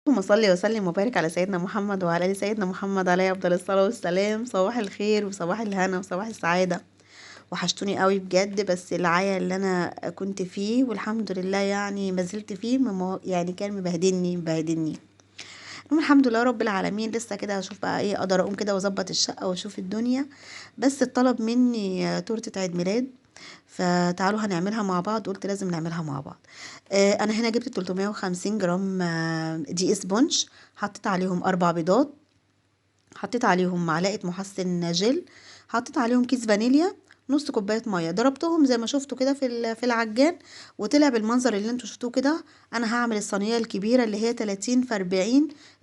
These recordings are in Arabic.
اللهم صل وسلم وبارك على سيدنا محمد وعلى ال سيدنا محمد عليه افضل الصلاه والسلام. صباح الخير وصباح الهنا وصباح السعاده. وحشتوني قوي بجد، بس العيا اللي انا كنت فيه والحمد لله يعني ما زلت فيه يعني كان مبهدلني. المهم الحمد لله رب العالمين. لسه كده هشوف بقى ايه اقدر اقوم كده واظبط الشقه واشوف الدنيا. بس اتطلب مني تورته عيد ميلاد، فتعالوا هنعملها مع بعض. قلت لازم نعملها مع بعض. انا هنا جبت 350 جرام دي اسبونج. حطيت عليهم 4 بيضات، حطيت عليهم معلقه محسن جل، حطيت عليهم كيس فانيليا، نص كوبايه ميه. ضربتهم زي ما شفتوا كده في العجان، وطلع بالمنظر اللي انتوا شفتوه كده. انا هعمل الصينيه الكبيره اللي هي 30 في 40،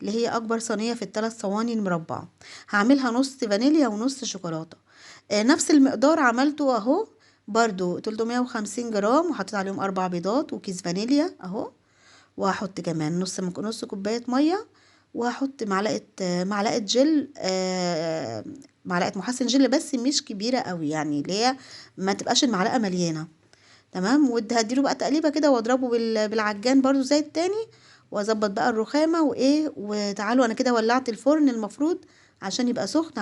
اللي هي اكبر صينيه في الثلاث صواني المربعه. هعملها نص فانيليا ونص شوكولاته. نفس المقدار عملته اهو، برضو 350 جرام، وحطيت عليهم 4 بيضات وكيس فانيليا اهو. وهحط كمان نص كوباية مية، وهحط معلقة جل، معلقة محسن جل بس مش كبيرة قوي، يعني اللي هي ما تبقاش المعلقة مليانة. تمام. وهديله بقى تقليبة كده واضربه بالعجان برضو زي التاني، واظبط بقى الرخامة وايه. وتعالوا انا كده ولعت الفرن المفروض عشان يبقى سخن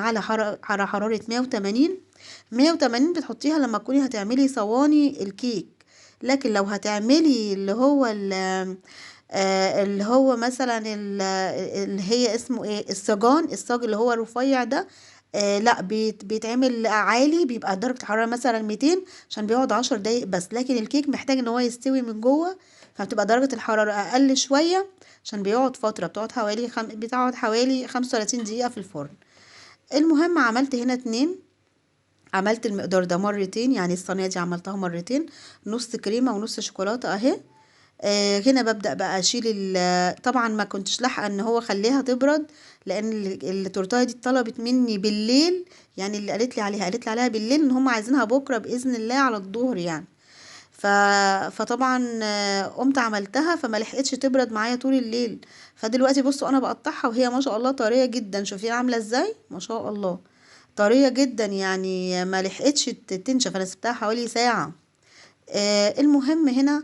على حرارة 180. 180 بتحطيها لما تكوني هتعملي صواني الكيك. لكن لو هتعملي اللي هو مثلا اللي هي اسمه ايه، الصاج اللي هو الرفيع ده، لا بيتعمل عالي، بيبقى درجة الحرارة مثلا 200 عشان بيقعد 10 دقايق بس. لكن الكيك محتاج ان هو يستوي من جوه، فبتبقى درجة الحرارة اقل شوية عشان بيقعد فترة، بتقعد حوالي 35 دقيقة في الفرن. المهم عملت هنا 2، عملت المقدار ده مرتين، يعني الصينية دي عملتها مرتين، نص كريمة ونص شوكولاتة اهي. هنا ببدأ بقى اشيل طبعا ما كنتش لاحقه ان هو خليها تبرد، لان التورتايه دي طلبت مني بالليل. يعني اللي قالت لي عليها بالليل ان هم عايزينها بكره باذن الله على الظهر يعني. ف... فطبعا قمت عملتها، فما لحقتش تبرد معايا طول الليل. فدلوقتي بصوا انا بقطعها وهي ما شاء الله طريه جدا. شوفيها عامله ازاي، ما شاء الله طريه جدا، يعني ما لحقتش تنشف. انا سبتها حوالي ساعه. المهم هنا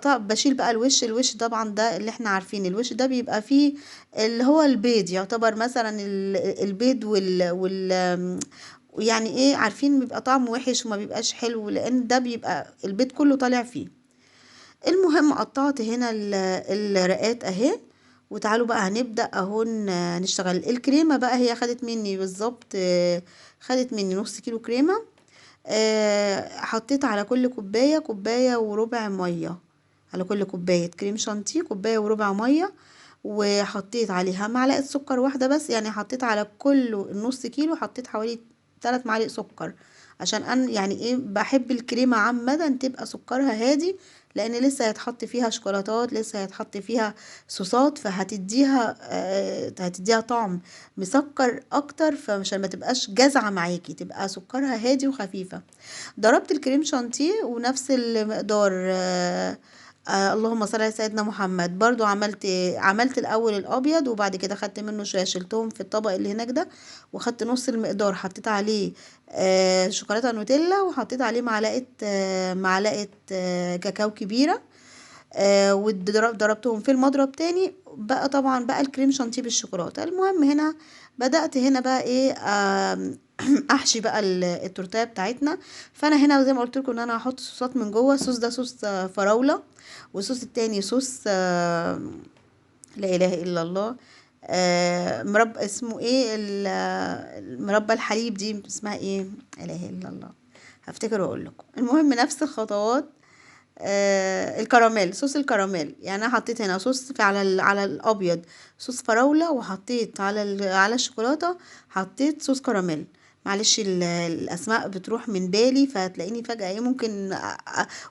بشيل بقى الوش طبعا ده اللي احنا عارفين. الوش ده بيبقى فيه اللي هو البيض، يعتبر مثلا البيض يعني ايه، عارفين بيبقى طعمه وحش وما بيبقاش حلو، لان ده بيبقى البيض كله طالع فيه. المهم قطعت هنا الرقات اهي. وتعالوا بقى هنبدأ اهو نشتغل. الكريمة بقى هي خدت مني بالظبط، خدت مني نص كيلو كريمة. حطيت على كل كوباية وربع مية، على كل كوباية كريم شانتيه كوباية وربع مية. وحطيت عليها معلقة سكر واحدة بس، يعني حطيت على كل النص كيلو حطيت حوالي 3 معالق سكر. عشان انا يعني ايه بحب الكريمة عامة تبقى سكرها هادي، لان لسه هيتحط فيها شوكولاتات، لسه هيتحط فيها صوصات، هتديها طعم مسكر اكتر، فعشان ما تبقاش جازعة معاكي تبقى سكرها هادي وخفيفة. ضربت الكريم شانتيه ونفس المقدار. اللهم صل على سيدنا محمد. برضو عملت الاول الابيض، وبعد كده خدت منه شويه شلتهم في الطبق اللي هناك ده، وخدت نص المقدار حطيت عليه شوكولاته نوتيلا، وحطيت عليه معلقه كاكاو كبيره. وضربتهم في المضرب تاني بقى. طبعا بقى الكريم شانتيه بالشوكولاته. المهم هنا بدأت هنا بقى ايه احشي بقى التورتيه بتاعتنا. فانا هنا زي ما قلت لكم ان انا هحط صوصات من جوه. الصوص ده صوص فراوله، والصوص التاني صوص لا اله الا الله، مربى اسمه ايه المربى الحليب دي اسمها ايه، لا اله الا الله، هفتكر واقول لكم. المهم نفس الخطوات. الكراميل، صوص الكراميل. يعني انا حطيت هنا صوص على الابيض صوص فراولة، وحطيت على الشوكولاتة حطيت صوص كراميل. معلش الاسماء بتروح من بالي، فهتلاقيني فجأة ايه ممكن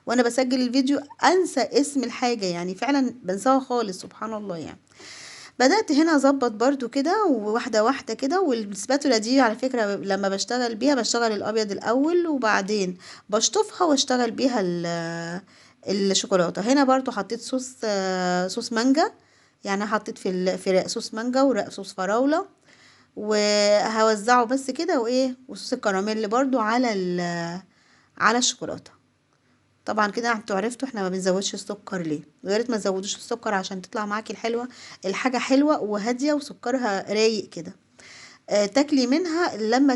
وانا بسجل الفيديو انسى اسم الحاجة، يعني فعلا بنساها خالص سبحان الله يعني. بدأت هنا اظبط برضو كده وواحدة واحدة كده. والسباتولا دي على فكرة لما بشتغل بيها بشتغل الابيض الاول، وبعدين بشطفها واشتغل بيها الشوكولاتة. هنا برضو حطيت صوص مانجا. يعني حطيت في رق صوص مانجا ورق صوص فراولة، وهوزعه بس كده وايه، وصوص الكراميل برضو على الشوكولاتة. طبعا كده انتوا عرفتوا احنا ما بنزودش السكر ليه، ويا ريت ما تزودوش السكر عشان تطلع معاكي الحلوه، الحاجه حلوه وهاديه وسكرها رايق كده. تاكلي منها، لما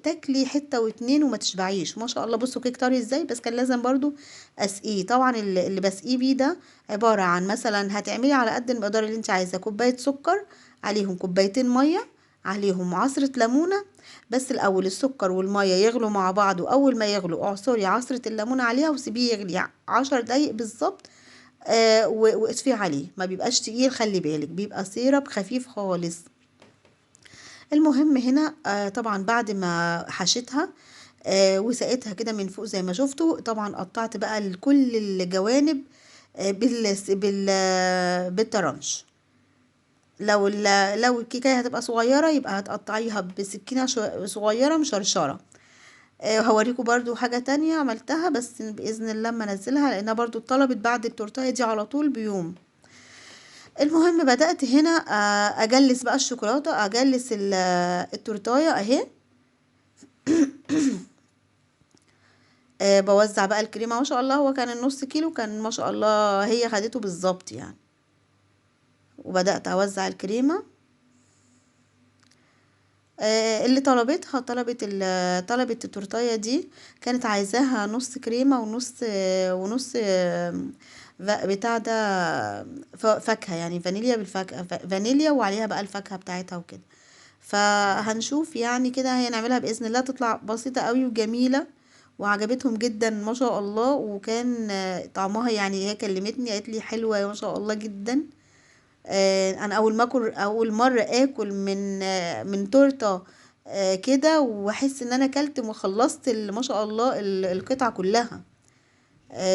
تاكلي حته واتنين وما تشبعيش. ما شاء الله بصوا كيك طري ازاي، بس كان لازم برضو اسقيه. طبعا اللي بسقيه بيه ده عباره عن مثلا هتعملي على قد المقدار اللي انت عايزاه، كوبايه سكر عليهم كوبايتين ميه عليهم عصره ليمونه. بس الاول السكر والميه يغلوا مع بعض، واول ما يغلوا اعصري عصره الليمون عليها وسيبيه يغلي 10 دقايق بالظبط. واطفيه عليه، ما بيبقاش تقيل، خلي بالك بيبقى سيرب خفيف خالص. المهم هنا طبعا بعد ما حشيتها وسقيتها كده من فوق زي ما شفتوا، طبعا قطعت بقى كل الجوانب بالطرنش. لو الكيكه هتبقى صغيره يبقى هتقطعيها بسكينه صغيره مشرشره. هوريكم برضو حاجه تانية عملتها، بس باذن الله اما انزلها لانها برضو اتطلبت بعد التورتايه دي على طول بيوم. المهم بدأت هنا اجلس بقى الشوكولاته، اجلس التورتايه اهي. بوزع بقى الكريمه، ما شاء الله هو كان النص كيلو، كان ما شاء الله هي خدته بالظبط يعني. وبدأت اوزع الكريمه. اللي طلبتها طلبت التورتايه دي، كانت عايزاها نص كريمه ونص ونص بتاع ده فاكهه، يعني فانيليا بالفاكهه، فانيليا وعليها بقى الفاكهه بتاعتها وكده. فهنشوف يعني كده، هي نعملها باذن الله تطلع بسيطه قوي وجميله، وعجبتهم جدا ما شاء الله. وكان طعمها يعني، هي كلمتني قالت لي حلوه ما شاء الله جدا. انا اول مره اكل من تورته كده، واحس ان انا اكلت وخلصت ما شاء الله القطعه كلها.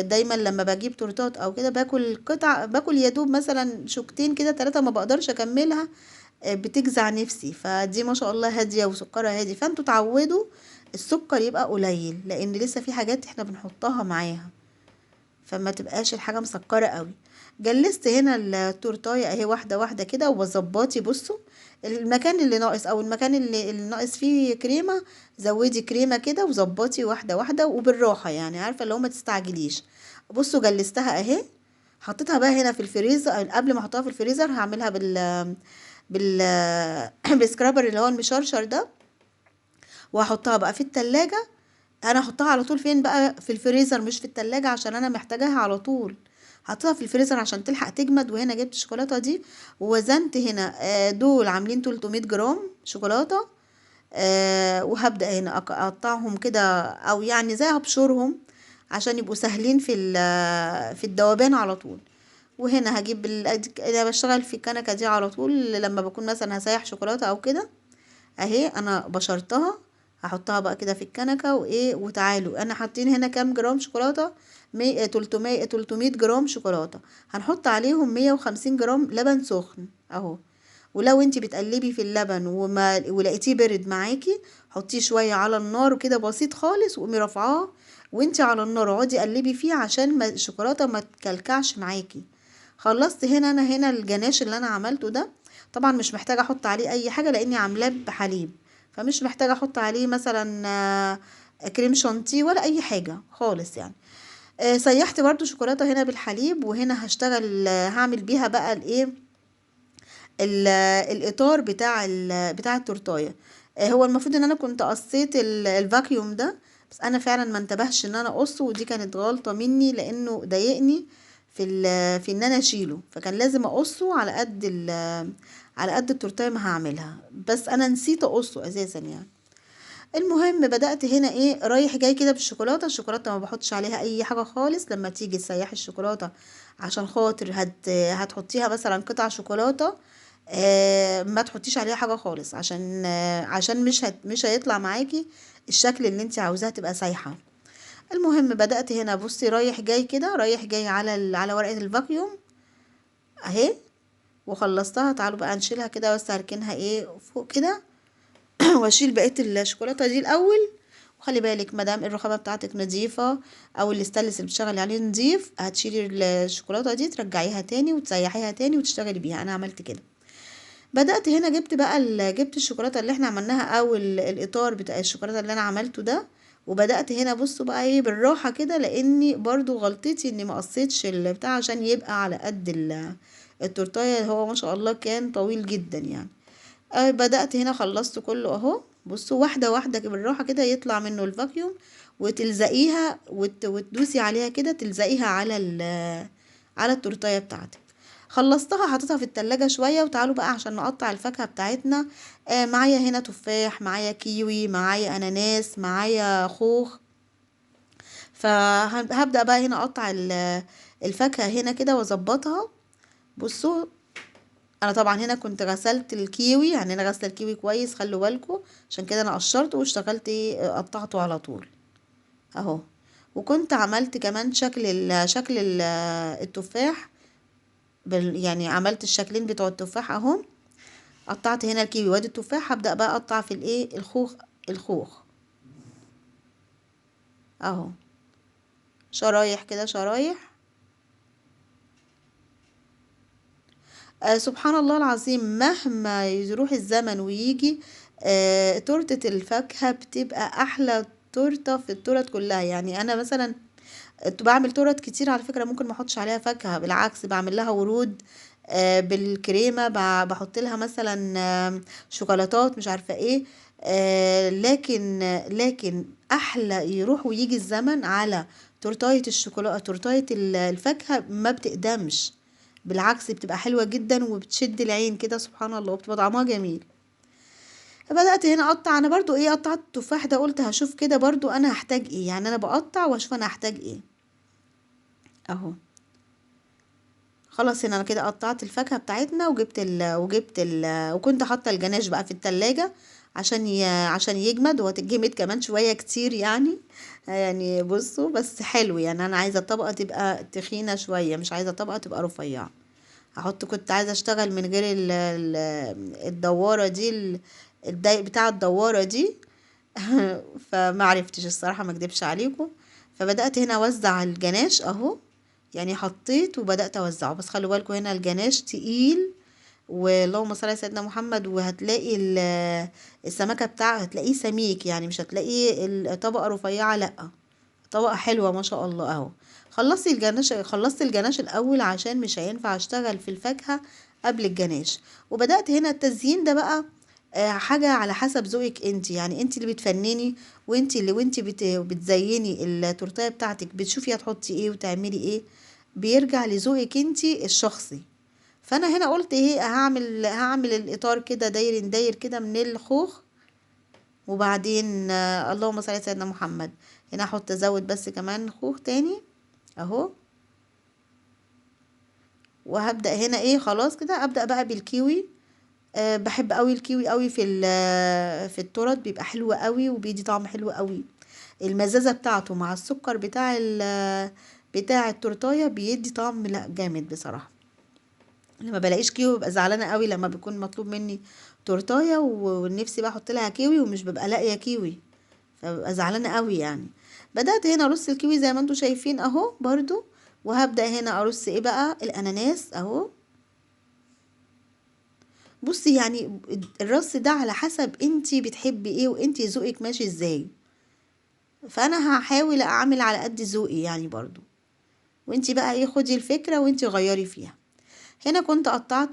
دايما لما بجيب تورتات او كده باكل قطع، باكل يا دوب مثلا شوكتين كده 3، ما بقدرش اكملها، بتجزع نفسي. فدي ما شاء الله هاديه وسكرها هادي، فانتوا تعودوا السكر يبقى قليل، لان لسه في حاجات احنا بنحطها معاها، فما تبقاش الحاجه مسكره قوي. جلست هنا التورتايه اهي واحده واحده كده، وبظبطي بصوا المكان اللي ناقص، او المكان اللي ناقص فيه كريمه، زودي كريمه كده وظبطي واحده واحده وبالراحه، يعني عارفه اللي هو ما تستعجليش. بصوا جلستها اهي، حطيتها بقى هنا في الفريزر. قبل ما احطها في الفريزر هعملها بال بالسكرابر اللي هو المشرشر ده، وهحطها بقى في التلاجة. انا هحطها على طول فين بقى؟ في الفريزر مش في التلاجة، عشان انا محتاجاها على طول. حطيتها في الفريزر عشان تلحق تجمد. وهنا جبت الشوكولاته دي ووزنت هنا، دول عاملين 300 جرام شوكولاته. وهبدأ هنا اقطعهم كده، او يعني زي هبشرهم عشان يبقوا سهلين في الذوبان على طول. وهنا هجيب انا بشتغل في الكنكه دي على طول لما بكون مثلا هسيح شوكولاته او كده. اهي انا بشرتها، هحطها بقى كده في الكنكه وايه. وتعالوا انا حاطين هنا كام جرام شوكولاته؟ 300 جرام شوكولاته. هنحط عليهم 150 جرام لبن سخن اهو. ولو انتي بتقلبي في اللبن ولقيتيه برد معاكي، حطيه شويه على النار وكده بسيط خالص، وقومي رافعاه وانتي على النار اقعدي قلبي فيه عشان ما الشوكولاته ما تكلكعش معاكي. خلصت هنا انا الجناش اللي انا عملته ده. طبعا مش محتاجه احط عليه اي حاجه لاني عاملاه بحليب، فمش محتاجه احط عليه مثلا كريم شانتيه ولا اي حاجه خالص يعني. سيحت برضو شوكولاته هنا بالحليب. وهنا هشتغل هعمل بيها بقى الايه، الاطار بتاع التورتايه. هو المفروض ان انا كنت قصيت الفاكيوم ده، بس انا فعلا ما انتبهش ان انا اقصه، ودي كانت غلطه مني لانه ضايقني في ان انا اشيله. فكان لازم اقصه على قد التورتايه ما هعملها، بس انا نسيت اقصه اساسا يعني. المهم بدأت هنا ايه، رايح جاي كده بالشوكولاته. الشوكولاته ما بحطش عليها اي حاجه خالص. لما تيجي تسيحي الشوكولاته عشان خاطر هتحطيها مثلا قطع شوكولاته، ما تحطيش عليها حاجه خالص، عشان مش هيطلع معاكي الشكل اللي انت عاوزاه، تبقى سايحه. المهم بدأت هنا بصي رايح جاي كده، رايح جاي على ورقه الفاكيوم اهي. وخلصتها. تعالوا بقى نشيلها كده، بس هركنها ايه فوق كده واشيل بقيه الشوكولاته دي الاول. وخلي بالك مادام الرخامه بتاعتك نظيفه، او الاستانلس اللي بتشتغلي عليه نظيف، هتشيلي الشوكولاته دي ترجعيها تاني وتسيحيها تاني وتشتغلي بيها. انا عملت كده. بدأت هنا جبت الشوكولاته اللي احنا عملناها، او الاطار بتاع الشوكولاته اللي انا عملته ده، وبدأت هنا بصوا بقى ايه بالراحة كده، لاني برضو غلطتي اني ما قصيتش البتاع عشان يبقى على قد التورتايه. هو ما شاء الله كان طويل جدا يعني. بدأت هنا خلصت كله اهو. بصوا واحدة واحدة بالراحة كده يطلع منه الفاكيوم، وتلزقيها وتدوسي عليها كده، تلزقيها على التورتايه بتاعتك. خلصتها حطيتها في التلاجة شوية، وتعالوا بقى عشان نقطع الفاكهة بتاعتنا. معايا هنا تفاح، معايا كيوي، معايا اناناس، معايا خوخ. فهبدأ بقى هنا اقطع الفاكهة هنا كده واظبطها. بصوا انا طبعا هنا كنت غسلت الكيوي، يعني انا غسله الكيوي كويس، خلوا بالكم، عشان كده انا قشرته واشتغلت ايه قطعته على طول اهو. وكنت عملت كمان شكل التفاح يعني عملت الشكلين بتوع التفاح اهو. قطعت هنا الكيوي وادي التفاح، هبدأ بقى اقطع في الايه الخوخ اهو، شرايح كده شرايح. سبحان الله العظيم، مهما يروح الزمن ويجي تورتة الفاكهة بتبقى احلى تورتة في التورت كلها. يعني انا مثلا بعمل تورت كتير على فكرة، ممكن ما احطش عليها فاكهة، بالعكس بعمل لها ورود بالكريمة، بحط لها مثلا شوكولاتات مش عارفة ايه. لكن احلى يروح ويجي الزمن على تورتاية الشوكولاتة، تورتاية الفاكهة ما بتقدمش، بالعكس بتبقى حلوة جدا وبتشد العين كده سبحان الله، وبتبقى طعمها جميل. بدأت هنا اقطع انا برضو ايه، قطعت التفاح ده، قلت هشوف كده برضو انا هحتاج ايه، يعني انا بقطع واشوف انا هحتاج ايه اهو. خلاص هنا انا كده قطعت الفاكهة بتاعتنا، وكنت حاطة الجناش بقى في التلاجة عشان يجمد، وهتتجمد كمان شوية كتير يعني. يعني بصوا بس حلو، يعني انا عايزة الطبقة تبقى تخينة شوية، مش عايزة الطبقة تبقى رفيعة. كنت عايزة اشتغل من غير الدوارة دي، الضيق بتاع الدوارة دي. فما عرفتش الصراحة، ما اكدبش عليكم. فبدأت هنا اوزع الجناش اهو، يعني حطيت وبدأت اوزعه، بس خلوا بالكم هنا الجناش تقيل، واللهم صل على سيدنا محمد. وهتلاقي السمكة بتاعه هتلاقيه سميك، يعني مش هتلاقيه الطبقة رفيعة، لأ طبقة حلوة ما شاء الله اهو. خلصت الجناش الاول عشان مش هينفع اشتغل في الفاكهة قبل الجناش. وبدأت هنا التزيين ده بقى حاجة على حسب ذوقك انت، يعني انت اللي بتفنني، وانت بتزيني التورتيه بتاعتك، بتشوفي هتحطي ايه وتعملي ايه، بيرجع لذوقك انت الشخصي. فانا هنا قلت ايه، هعمل الاطار كده داير داير كده من الخوخ. وبعدين اللهم صل على سيدنا محمد، هنا احط ازود بس كمان خوخ تاني اهو. وهبدأ هنا ايه خلاص كده ابدأ بقى بالكيوي. بحب قوي الكيوي قوي في التورت، بيبقى حلو قوي وبيدي طعم حلو قوي. المزازة بتاعته مع السكر بتاع التورتايه بيدي طعم لا جامد بصراحة. لما بلاقيش كيوي ببقى زعلانة قوي، لما بيكون مطلوب مني تورتايه ونفسي بقى احط لها كيوي ومش ببقى لاقيه كيوي، فببقى زعلانة قوي يعني. بدأت هنا ارص الكيوي زي ما انتم شايفين اهو برضو. وهبدأ هنا ارص ايه بقى الاناناس اهو. بصي يعني الرص ده على حسب انتي بتحبي ايه وانتي ذوقك ماشي ازاي، فانا هحاول اعمل على قد ذوقي يعني برضو. وانتي بقى ايه خدي الفكرة وانتي غيري فيها. هنا كنت قطعت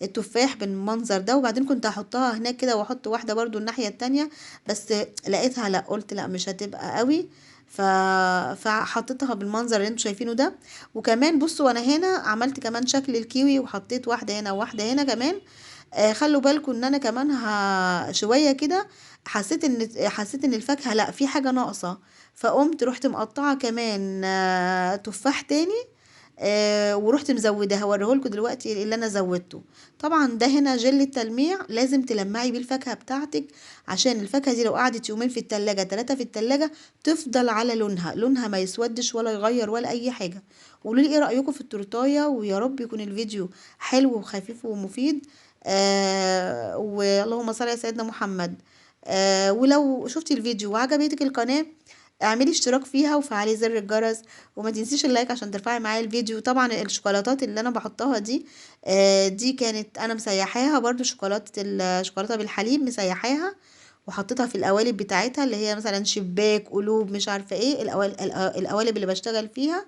التفاح بالمنظر ده، وبعدين كنت هحطها هناك كده واحط واحدة برضو الناحية التانية، بس لقيتها لا، قلت لا مش هتبقى قوي. ف... فحطيتها بالمنظر اللي انتوا شايفينه ده. وكمان بصوا انا هنا عملت كمان شكل الكيوي، وحطيت واحدة هنا وواحدة هنا كمان. خلوا بالكم ان انا كمان شوية كده حسيت ان الفاكهة لا في حاجة ناقصة، فقمت رحت مقطعة كمان تفاح تاني. ورحت مزودها، هوريهولكوا دلوقتي اللي انا زودته. طبعا ده هنا جل التلميع، لازم تلمعي بيه الفاكهه بتاعتك، عشان الفاكهه دي لو قعدت يومين في التلاجة 3 في التلاجة تفضل على لونها ما يسودش ولا يغير ولا اي حاجه. قولوا لي ايه رايكم في التورتايه، ويا رب يكون الفيديو حلو وخفيف ومفيد. واللهم صل على سيدنا محمد. ولو شفتي الفيديو وعجبتك القناه، اعملي اشتراك فيها وفعلي زر الجرس، وما تنسيش اللايك عشان ترفعي معايا الفيديو. طبعا الشوكولاتات اللي انا بحطها دي دي كانت انا مسيحاها برضو، الشوكولاته بالحليب مسيحاها، وحطيتها في القوالب بتاعتها اللي هي مثلا شباك، قلوب، مش عارفه ايه القوالب اللي بشتغل فيها.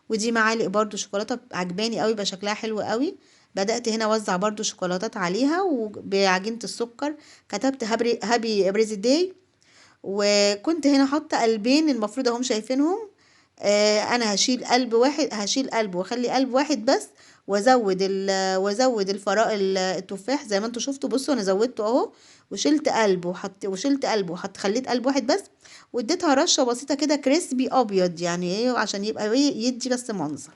ودي معالق برضو شوكولاته عجباني قوي، بقى شكلها حلو قوي. بدأت هنا اوزع برضو شوكولاتات عليها وبعجينة السكر. كتبت هابي بريزي داي. وكنت هنا حاطه قلبين المفروض اهم شايفينهم. انا هشيل قلب واحد، هشيل قلب واخلي قلب واحد بس. وازود الفراء التفاح زي ما انتوا شفتوا. بصوا انا زودته اهو. وشلت قلب خليت قلب واحد بس. واديتها رشه بسيطه كده كريسبي ابيض، يعني ايه عشان يبقى ايه يدي بس منظر.